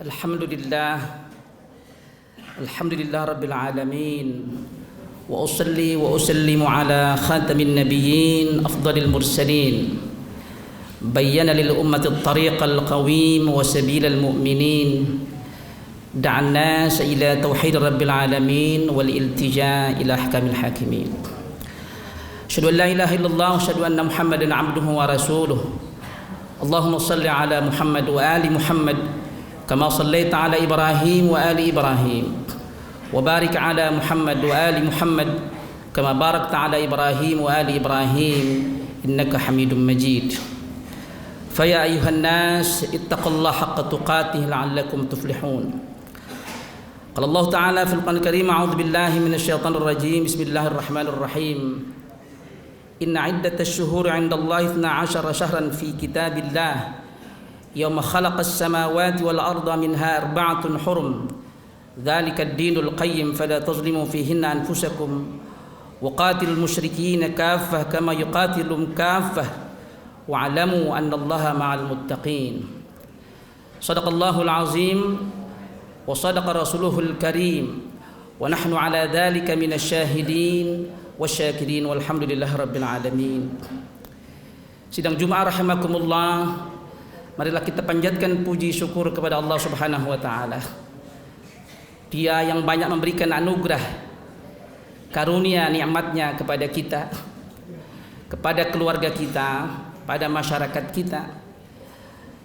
Alhamdulillah Rabbil Alamin. Wa usalli wa usallimu ala khatamin nabiyyin afdalil mursalin. Bayyana lil ummati at-tariqal qawim wa sabilal mu'minin. Da'an nas ila tauhid rabbil alamin wal iltija ila ahkamil hakimin. Asyhadu an la ilaha illallah wa asyhadu anna Muhammadan 'abduhu wa rasuluh. Allahumma shalli ala Muhammad wa ali Muhammad kama shallaita ala Ibrahim wa ali Ibrahim. وبارك على محمد وآل محمد كما باركت على إبراهيم وآل إبراهيم إنك حميد مجيد. فيا أيها الناس اتقوا الله حق تقاته لعلكم تفلحون. قال الله تعالى في القرآن الكريم: أعوذ بالله من الشيطان الرجيم. بسم الله الرحمن الرحيم. إن عدة الشهور عند الله 12 شهرا في كتاب الله يوم خلق السماوات والأرض منها 4 حرم ذلك الدين القيم فلا تظلموا فيهن أنفسكم وقاتلوا المشركين كافة كما يقاتلهم كافة واعلموا أن الله مع المتقين. صدق الله العظيم وصدق رسوله الكريم ونحن على ذلك من الشاهدين والشاكرين والحمد لله رب العالمين. Sidang Jumat rahimakumullah, marilah kita panjatkan puji syukur kepada Allah Subhanahu wa taala. Dia yang banyak memberikan anugerah, karunia, nikmatnya kepada kita, kepada keluarga kita, pada masyarakat kita.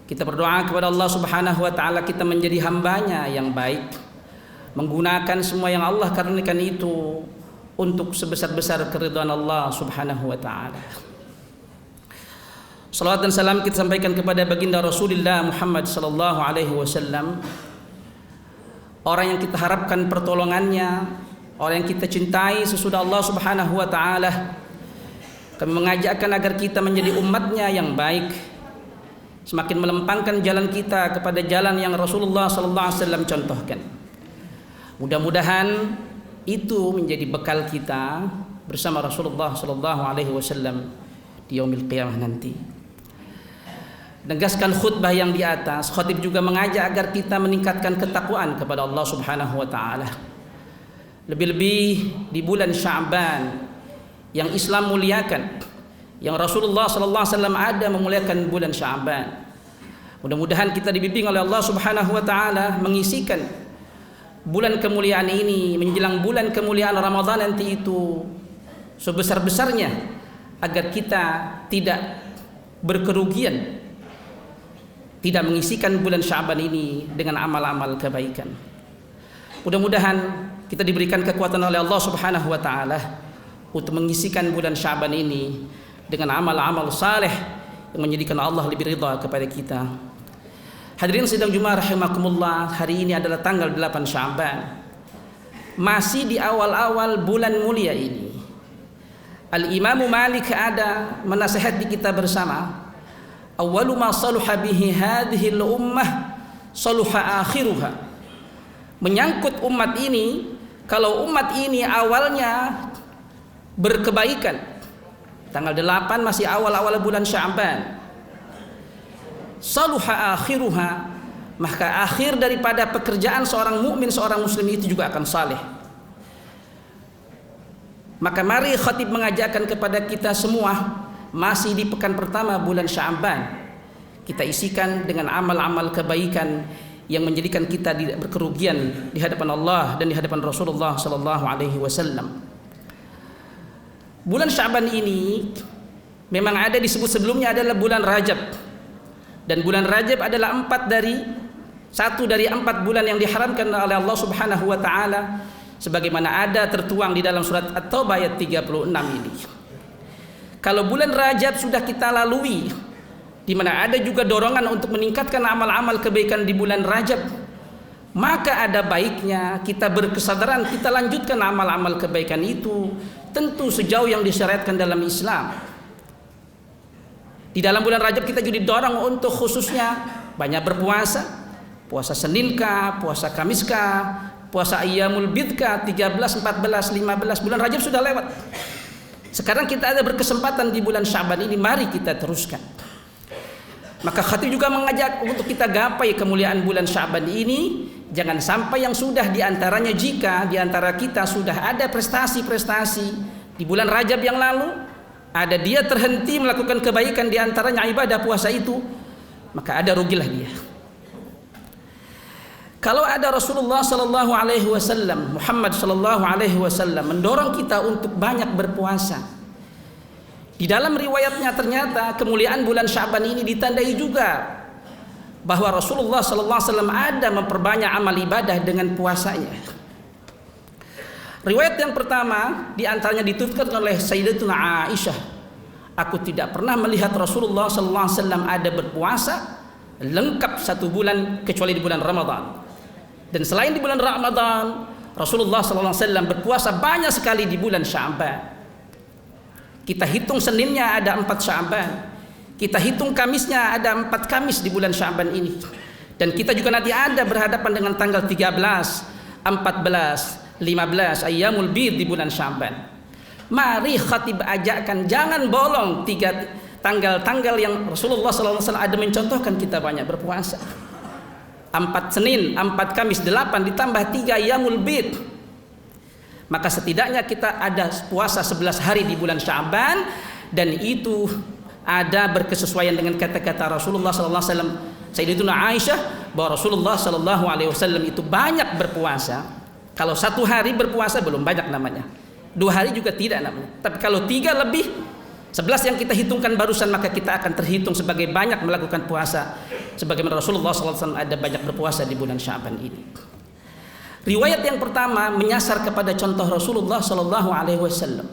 Kita berdoa kepada Allah Subhanahu wa taala kita menjadi hambanya yang baik, menggunakan semua yang Allah karuniakan itu untuk sebesar-besar keridhaan Allah Subhanahu wa taala. Salawat dan salam kita sampaikan kepada baginda Rasulullah Muhammad sallallahu alaihi wasallam, orang yang kita harapkan pertolongannya, orang yang kita cintai sesudah Allah Subhanahu wa taala. Kami mengajakkan agar kita menjadi umatnya yang baik, semakin melempangkan jalan kita kepada jalan yang Rasulullah sallallahu alaihi wasallam contohkan. Mudah-mudahan itu menjadi bekal kita bersama Rasulullah sallallahu alaihi wasallam di yaumil qiyamah nanti. Menegaskan khutbah yang di atas, khatib juga mengajak agar kita meningkatkan ketakwaan kepada Allah Subhanahu wa taala. Lebih-lebih di bulan Sya'ban yang Islam muliakan, yang Rasulullah sallallahu alaihi wasallam ada memuliakan bulan Sya'ban. Mudah-mudahan kita dibimbing oleh Allah Subhanahu wa taala mengisikan bulan kemuliaan ini menjelang bulan kemuliaan Ramadan nanti itu sebesar-besarnya, agar kita tidak berkerugian, tidak mengisikan bulan Sya'ban ini dengan amal-amal kebaikan. Mudah-mudahan kita diberikan kekuatan oleh Allah Subhanahu wa taala untuk mengisikan bulan Sya'ban ini dengan amal-amal saleh yang menjadikan Allah lebih ridha kepada kita. Hadirin sidang Jumat rahimakumullah, hari ini adalah tanggal 8 Sya'ban. Masih di awal-awal bulan mulia ini. Al-Imam Malik ada menasihat di kita bersama, awwalu ma saluha bihi hadhihi al-ummah saluha akhiruha. Menyangkut umat ini, kalau umat ini awalnya berkebaikan, tanggal 8 masih awal-awal bulan Sya'ban, saluha akhiruha, maka akhir daripada pekerjaan seorang mukmin, seorang muslim itu juga akan saleh. Maka mari khatib mengajarkan kepada kita semua, masih di pekan pertama bulan Sya'ban, kita isikan dengan amal-amal kebaikan yang menjadikan kita tidak berkerugian di hadapan Allah dan di hadapan Rasulullah sallallahu alaihi wasallam. Bulan Sya'ban ini memang ada disebut sebelumnya adalah bulan Rajab, dan bulan Rajab adalah satu dari 4 bulan yang diharamkan oleh Allah Subhanahu wa taala, sebagaimana ada tertuang di dalam surat At-Taubah ayat 36 ini. Kalau bulan Rajab sudah kita lalui, di mana ada juga dorongan untuk meningkatkan amal-amal kebaikan di bulan Rajab, maka ada baiknya kita berkesadaran kita lanjutkan amal-amal kebaikan itu, tentu sejauh yang disyariatkan dalam Islam. Di dalam bulan Rajab kita juga didorong untuk khususnya banyak berpuasa, puasa Senin kah, puasa Kamis kah, puasa Ayyamul Bid kah, 13, 14, 15, bulan Rajab sudah lewat. Sekarang kita ada berkesempatan di bulan Sya'ban ini, mari kita teruskan. Maka khatib juga mengajak untuk kita gapai kemuliaan bulan Sya'ban ini. Jangan sampai yang sudah diantaranya, jika diantara kita sudah ada prestasi-prestasi di bulan Rajab yang lalu, ada dia terhenti melakukan kebaikan diantaranya ibadah puasa itu, maka ada rugilah dia. Kalau ada Rasulullah Sallallahu Alaihi Wasallam, Muhammad Sallallahu Alaihi Wasallam mendorong kita untuk banyak berpuasa. Di dalam riwayatnya ternyata kemuliaan bulan Sya'ban ini ditandai juga bahwa Rasulullah Sallallahu Alaihi Wasallam ada memperbanyak amal ibadah dengan puasanya. Riwayat yang pertama diantaranya dituturkan oleh Sayyidatuna Aisyah. Aku tidak pernah melihat Rasulullah Sallallahu Alaihi Wasallam ada berpuasa lengkap 1 bulan kecuali di bulan Ramadan. Dan selain di bulan Ramadan, Rasulullah Sallallahu Alaihi Wasallam berpuasa banyak sekali di bulan Sya'ban. Kita hitung Seninnya ada 4 Sya'ban, kita hitung Kamisnya ada 4 Kamis di bulan Sya'ban ini. Dan kita juga nanti ada berhadapan dengan tanggal 13, 14, 15 Ayyamul Bid di bulan Sya'ban. Mari khatib ajakkan jangan bolong 3 tanggal-tanggal yang Rasulullah SAW ada mencontohkan kita banyak berpuasa. 4 Senin, 4 Kamis, 8 ditambah 3 Ayyamul Bid. Maka setidaknya kita ada puasa 11 hari di bulan Sya'ban, dan itu ada berkesesuaian dengan kata-kata Rasulullah SAW. Sayyidatuna Aisyah bahwa Rasulullah SAW itu banyak berpuasa. Kalau 1 hari berpuasa belum banyak namanya, 2 hari juga tidak namanya. Tapi kalau 3 lebih 11 yang kita hitungkan barusan, maka kita akan terhitung sebagai banyak melakukan puasa, sebagaimana Rasulullah SAW ada banyak berpuasa di bulan Sya'ban ini. Riwayat yang pertama menyasar kepada contoh Rasulullah Sallallahu Alaihi Wasallam.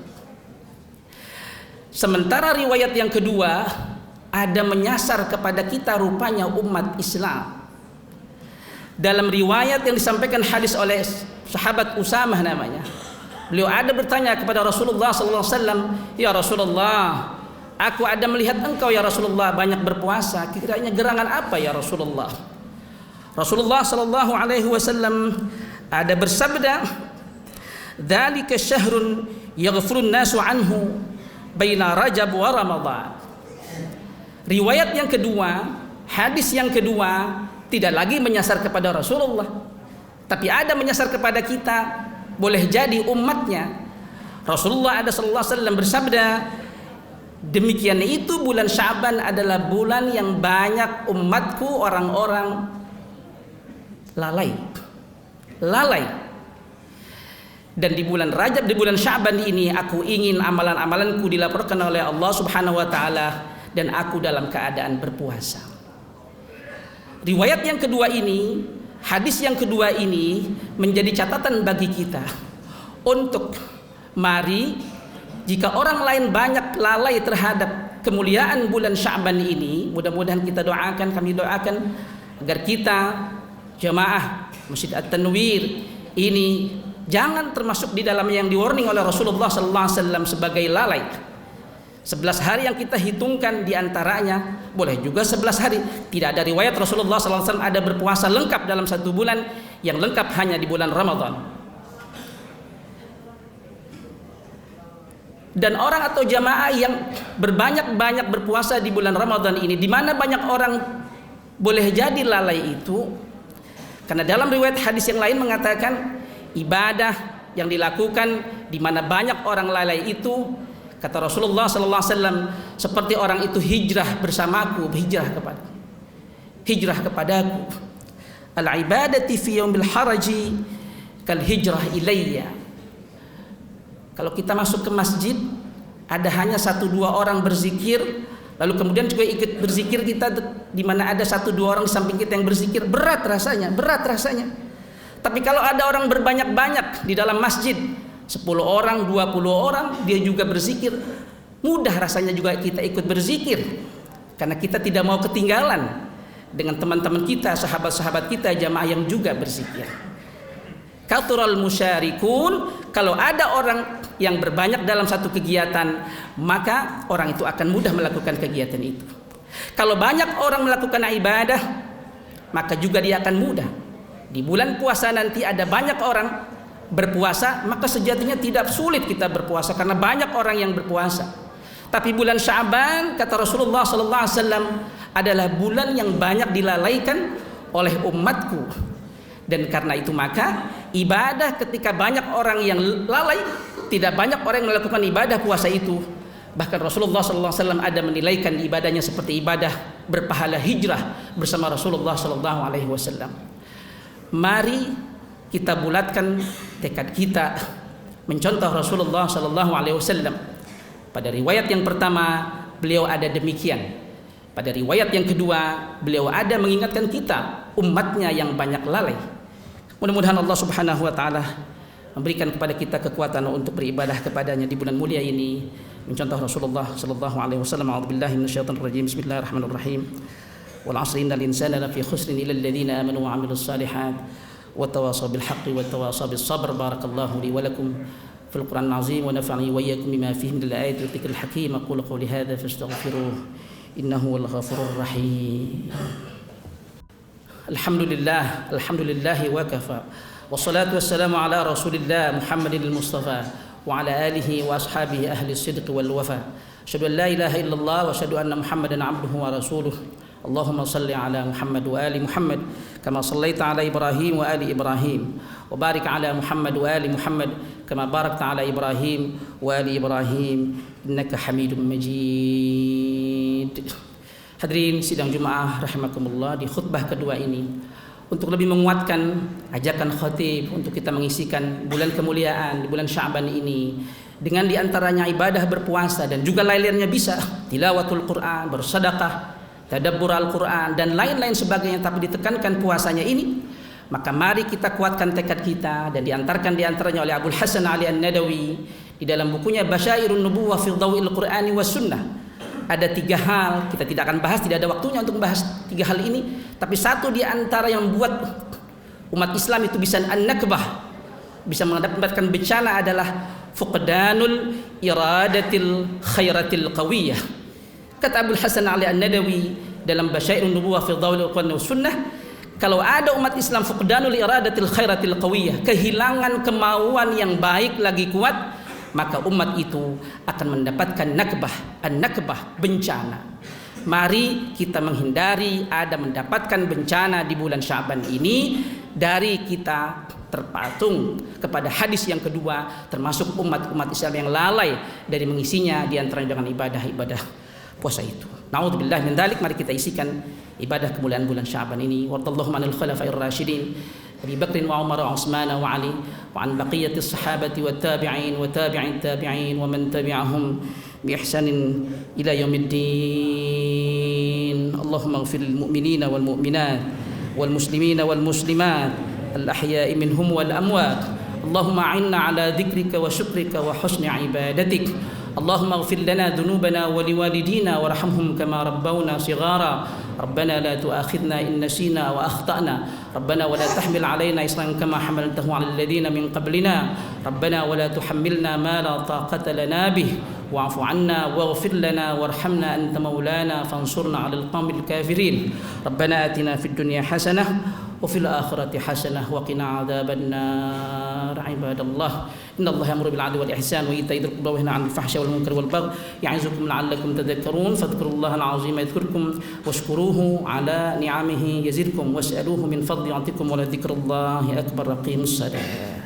Sementara riwayat yang kedua ada menyasar kepada kita rupanya umat Islam. Dalam riwayat yang disampaikan hadis oleh sahabat Usamah namanya, beliau ada bertanya kepada Rasulullah Sallallahu Alaihi Wasallam, ya Rasulullah, aku ada melihat engkau ya Rasulullah banyak berpuasa, kiranya gerangan apa ya Rasulullah? Rasulullah Sallallahu Alaihi Wasallam ada bersabda, dzalika syahrun yaghfurun nasu anhu baina Rajab wa Ramadan. Riwayat yang kedua, hadis yang kedua tidak lagi menyasar kepada Rasulullah, tapi ada menyasar kepada kita, boleh jadi umatnya. Rasulullah ada sallallahu alaihi wasallam bersabda, demikian itu bulan Sya'ban adalah bulan yang banyak umatku orang-orang lalai. Dan di bulan Rajab, di bulan Sya'ban ini aku ingin amalan-amalanku dilaporkan oleh Allah Subhanahu wa taala dan aku dalam keadaan berpuasa. Riwayat yang kedua ini, hadis yang kedua ini menjadi catatan bagi kita untuk mari jika orang lain banyak lalai terhadap kemuliaan bulan Sya'ban ini, mudah-mudahan kita doakan, kami doakan agar kita jamaah Masjid At-Tanwir ini jangan termasuk di dalam yang di-warning oleh Rasulullah sallallahu alaihi wasallam sebagai lalai. 11 hari yang kita hitungkan diantaranya boleh juga 11 hari. Tidak ada riwayat Rasulullah sallallahu alaihi wasallam ada berpuasa lengkap dalam 1 bulan, yang lengkap hanya di bulan Ramadan. Dan orang atau jamaah yang berbanyak-banyak berpuasa di bulan Ramadan ini, di mana banyak orang boleh jadi lalai itu, karena dalam riwayat hadis yang lain mengatakan ibadah yang dilakukan di mana banyak orang lalai itu, kata Rasulullah sallallahu alaihi wasallam, seperti orang itu hijrah bersamaku, hijrah kepadaku. Al ibadati fi yaumil haraji kal hijrah ilayya. Kalau kita masuk ke masjid, ada hanya 1-2 orang berzikir, lalu kemudian juga ikut berzikir kita, di mana ada 1-2 orang di samping kita yang berzikir, berat rasanya. Tapi kalau ada orang berbanyak-banyak di dalam masjid, 10 orang, 20 orang, dia juga berzikir, mudah rasanya juga kita ikut berzikir, karena kita tidak mau ketinggalan dengan teman-teman kita, sahabat-sahabat kita, jamaah yang juga berzikir. Kathural musyarikun, kalau ada orang yang berbanyak dalam satu kegiatan, maka orang itu akan mudah melakukan kegiatan itu. Kalau banyak orang melakukan ibadah, maka juga dia akan mudah. Di bulan puasa nanti ada banyak orang berpuasa, maka sejatinya tidak sulit kita berpuasa karena banyak orang yang berpuasa. Tapi bulan Sya'ban, kata Rasulullah sallallahu alaihi wasallam, adalah bulan yang banyak dilalaikan oleh umatku. Dan karena itu maka ibadah ketika banyak orang yang lalai, tidak banyak orang yang melakukan ibadah puasa itu. Bahkan Rasulullah SAW ada menilaikan ibadahnya seperti ibadah berpahala hijrah bersama Rasulullah SAW. Mari kita bulatkan tekad kita mencontoh Rasulullah SAW. Pada riwayat yang pertama beliau ada demikian. Pada riwayat yang kedua beliau ada mengingatkan kita umatnya yang banyak lalai. Mudah-mudahan Allah Subhanahu wa taala memberikan kepada kita kekuatan untuk beribadah kepadanya di bulan mulia ini mencontoh Rasulullah sallallahu alaihi wasallam. A'udzubillahi minasyaitonir rajim. Bismillahirrahmanirrahim. Wal 'asri innal insana lafi khusrin illa alladziina aamanu wa 'amilus shalihat wa tawashaw bil haqqi wa tawashaw bis sabr. Barakallahu li wa lakum fil Qur'anil 'azim wa nafa'ani wa iyyakum bima fihi minal ayati wa dzikril hakim. Aqulu qawli hadza fastaghfiruh innahu wal ghafurur rahim. Alhamdulillah wa kafa. Wassalatu wassalamu ala Rasulillah Muhammadil Mustafa wa ala alihi wa ashabihi ahli sidq wal wafa. Asyhadu an la ilaha illallah wa asyhadu anna Muhammadan abduhu wa rasuluh. Allahumma salli ala Muhammad wa ali Muhammad kama sallaita ala Ibrahim wa ali Ibrahim wa barik ala Muhammad wa ali Muhammad kama barakta ala Ibrahim wa ali Ibrahim innaka Hamidum Majid. Hadirin sidang Jumaah rahimakumullah, di khutbah kedua ini untuk lebih menguatkan ajakan khatib untuk kita mengisikan bulan kemuliaan di bulan Sya'ban ini dengan diantaranya ibadah berpuasa dan juga lain-lainnya bisa tilawatul Quran, bersedekah, tadabbur Al-Quran dan lain-lain sebagainya, tapi ditekankan puasanya ini, maka mari kita kuatkan tekad kita. Dan diantaranya oleh Abul Hasan Ali An-Nadawi di dalam bukunya Basyairun Nubuwah fi Dhawil Qur'ani was Sunnah. Ada 3 hal, kita tidak akan bahas, tidak ada waktunya untuk membahas 3 hal ini, tapi satu di antara yang membuat umat Islam itu bisa an-nakbah, bisa mendapatkan bencana adalah fuqdanul iradatil khairatil qawiyah. Kata Abul Hasan Ali An-Nadawi dalam Basyairun Nubuwah fi Dhawil Qur'ani was Sunnah, kalau ada umat Islam fuqdanul iradatil khairatil qawiyah, kehilangan kemauan yang baik lagi kuat, maka umat itu akan mendapatkan nakbah, bencana. Mari kita menghindari ada mendapatkan bencana di bulan Sya'ban ini dari kita terpatung kepada hadis yang kedua, termasuk umat Islam yang lalai dari mengisinya, di antaranya dengan ibadah puasa itu. Na'udzubillah min dzalik. Mari kita isikan ibadah kemuliaan bulan Sya'ban ini. Warḍallahu 'anil khulafa'ir rasyidin Abi Bakr wa Umar wa Utsman wa Ali wa an baqiyatis sahabati wat tabi'in wa tabi'in tabi'in wa man tabi'ahum bi ihsanin ila yaumiddin. Allahumma ighfir lil mu'minina wal mu'minat wal muslimina wal muslimat al ahya'i minhum wal amwat. Allahumma a'inna ala dzikrika wa syukrika wa husni ibadatik. اللهم اغفر لنا ذنوبنا ولوالدينا وارحمهم كما ربونا صغارا ربنا لا تؤاخذنا إن نسينا وأخطأنا ربنا ولا تحمل علينا إصرا كما حملته على الذين من قبلنا ربنا ولا تحملنا ما لا طاقة لنا به واعف عنا واغفر لنا وارحمنا أنت مولانا فانصرنا على القوم الكافرين ربنا آتنا في الدنيا حسنة وفي الآخرة حسنة وقنا عذاب النار. عباد الله إن الله يأمر بالعدل والإحسان وإيتاء ذي القربى وينهى عن الفحشاء والمنكر والبغي يعظكم لعلكم تذكرون فاذكروا الله العظيم يذكركم واشكروه على نعمه يزدكم واسألوه من فضل يعطكم ولذكر الله أكبر. أقيموا الصلاة.